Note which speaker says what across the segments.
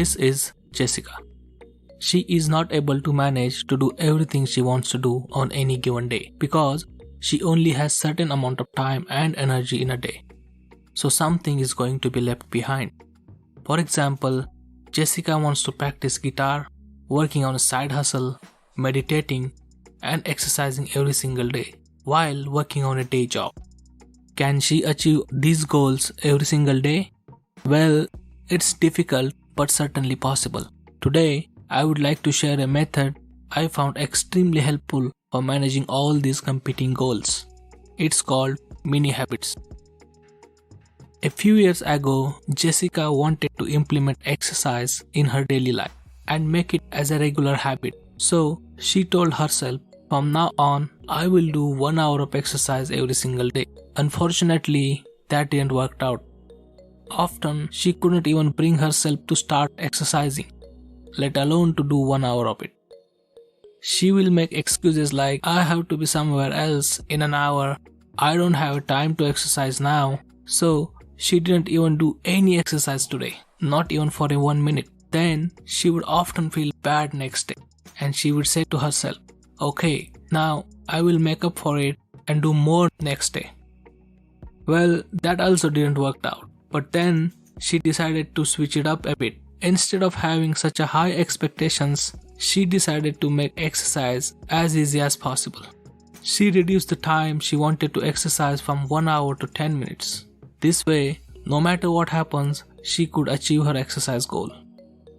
Speaker 1: This is Jessica. She is not able to manage to do everything she wants to do on any given day because she only has certain amount of time and energy in a day. So something is going to be left behind. For example, Jessica wants to practice guitar, working on a side hustle, meditating, and exercising every single day while working on a day job. Can she achieve these goals every single day? Well, it's difficult but certainly possible. Today, I would like to share a method I found extremely helpful for managing all these competing goals. It's called mini habits. A few years ago, Jessica wanted to implement exercise in her daily life and make it as a regular habit. So, she told herself, from now on, I will do 1 hour of exercise every single day. Unfortunately, that didn't work out. Often, she couldn't even bring herself to start exercising, let alone to do 1 hour of it. She will make excuses like, I have to be somewhere else in an hour, I don't have time to exercise now. So, she didn't even do any exercise today, not even for a 1 minute. Then, she would often feel bad next day and she would say to herself, okay, now I will make up for it and do more next day. Well, that also didn't work out. But then she decided to switch it up a bit. Instead of having such a high expectations, she decided to make exercise as easy as possible. She reduced the time she wanted to exercise from 1 hour to 10 minutes. This way, no matter what happens, she could achieve her exercise goal.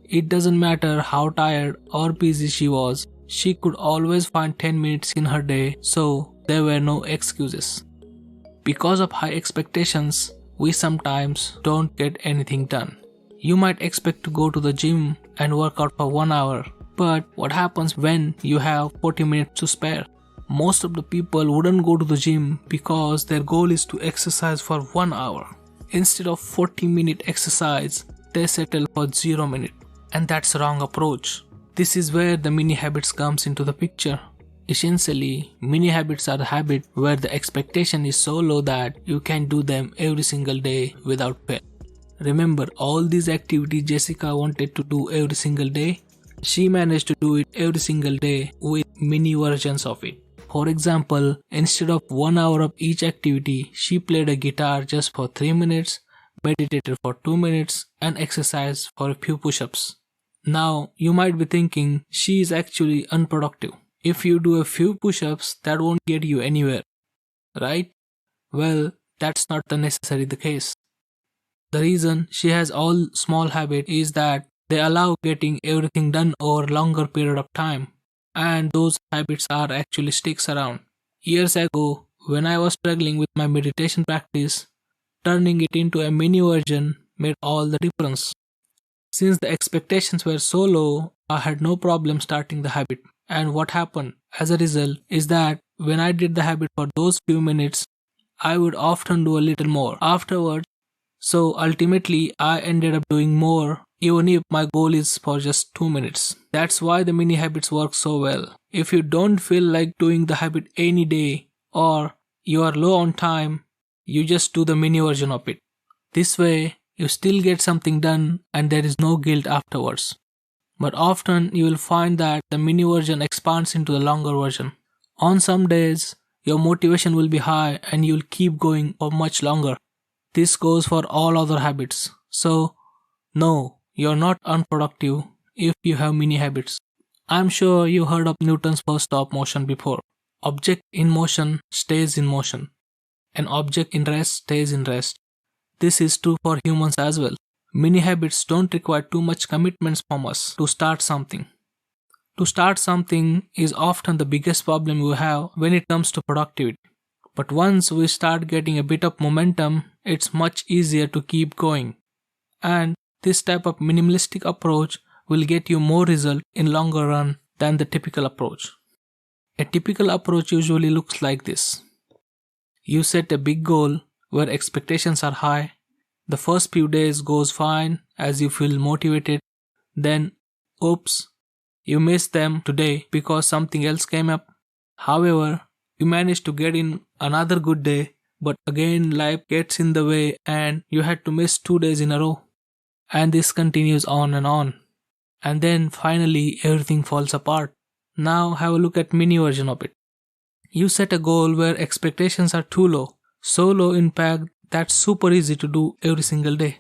Speaker 1: It doesn't matter how tired or busy she was, she could always find 10 minutes in her day, so there were no excuses. Because of high expectations, we sometimes don't get anything done. You might expect to go to the gym and work out for 1 hour, but what happens when you have 40 minutes to spare? Most of the people wouldn't go to the gym because their goal is to exercise for 1 hour. Instead of 40-minute exercise, they settle for 0 minutes. And that's a wrong approach. This is where the mini habits comes into the picture. Essentially, mini habits are the habit where the expectation is so low that you can do them every single day without fail. Remember all these activities Jessica wanted to do every single day? She managed to do it every single day with mini versions of it. For example, instead of 1 hour of each activity, she played a guitar just for 3 minutes, meditated for 2 minutes, and exercised for a few push-ups. Now, you might be thinking, she is actually unproductive. If you do a few push-ups, that won't get you anywhere, right? Well, that's not necessarily the case. The reason she has all small habits is that they allow getting everything done over a longer period of time. And those habits are actually sticks around. Years ago, when I was struggling with my meditation practice, turning it into a mini version made all the difference. Since the expectations were so low, I had no problem starting the habit. And what happened as a result is that when I did the habit for those few minutes, I would often do a little more afterwards. So ultimately, I ended up doing more even if my goal is for just 2 minutes. That's why the mini habits work so well. If you don't feel like doing the habit any day or you are low on time, you just do the mini version of it. This way, you still get something done and there is no guilt afterwards. But often you will find that the mini version expands into the longer version. On some days, your motivation will be high and you will keep going for much longer. This goes for all other habits. So, no, you're not unproductive if you have mini habits. I'm sure you heard of Newton's first law of motion before. Object in motion stays in motion. An object in rest stays in rest. This is true for humans as well. Mini habits don't require too much commitments from us to start something. To start something is often the biggest problem we have when it comes to productivity. But once we start getting a bit of momentum, it's much easier to keep going. And this type of minimalistic approach will get you more result in longer run than the typical approach. A typical approach usually looks like this. You set a big goal where expectations are high. The first few days goes fine as you feel motivated. Then, oops, you missed them today because something else came up. However, you managed to get in another good day, but again life gets in the way and you had to miss 2 days in a row. And this continues on and on. And then finally everything falls apart. Now have a look at mini version of it. You set a goal where expectations are too low. So low in fact that's super easy to do every single day.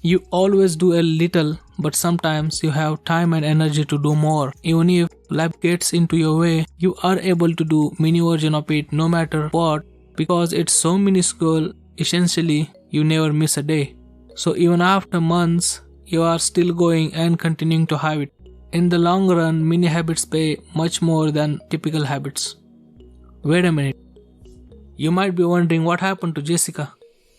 Speaker 1: You always do a little, but sometimes you have time and energy to do more. Even if life gets into your way, you are able to do mini version of it no matter what, because it's so minuscule, essentially you never miss a day. So even after months, you are still going and continuing to have it. In the long run, mini habits pay much more than typical habits. Wait a minute. You might be wondering what happened to Jessica.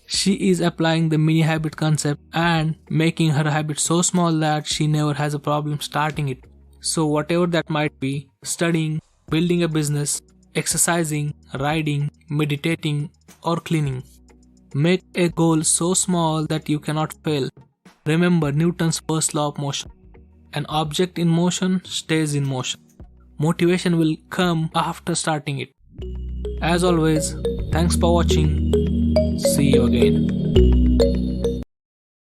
Speaker 1: She is applying the mini habit concept and making her habit so small that she never has a problem starting it. So whatever that might be, studying, building a business, exercising, riding, meditating, or cleaning. Make a goal so small that you cannot fail. Remember Newton's first law of motion. An object in motion stays in motion. Motivation will come after starting it. As always, thanks for watching. See you again.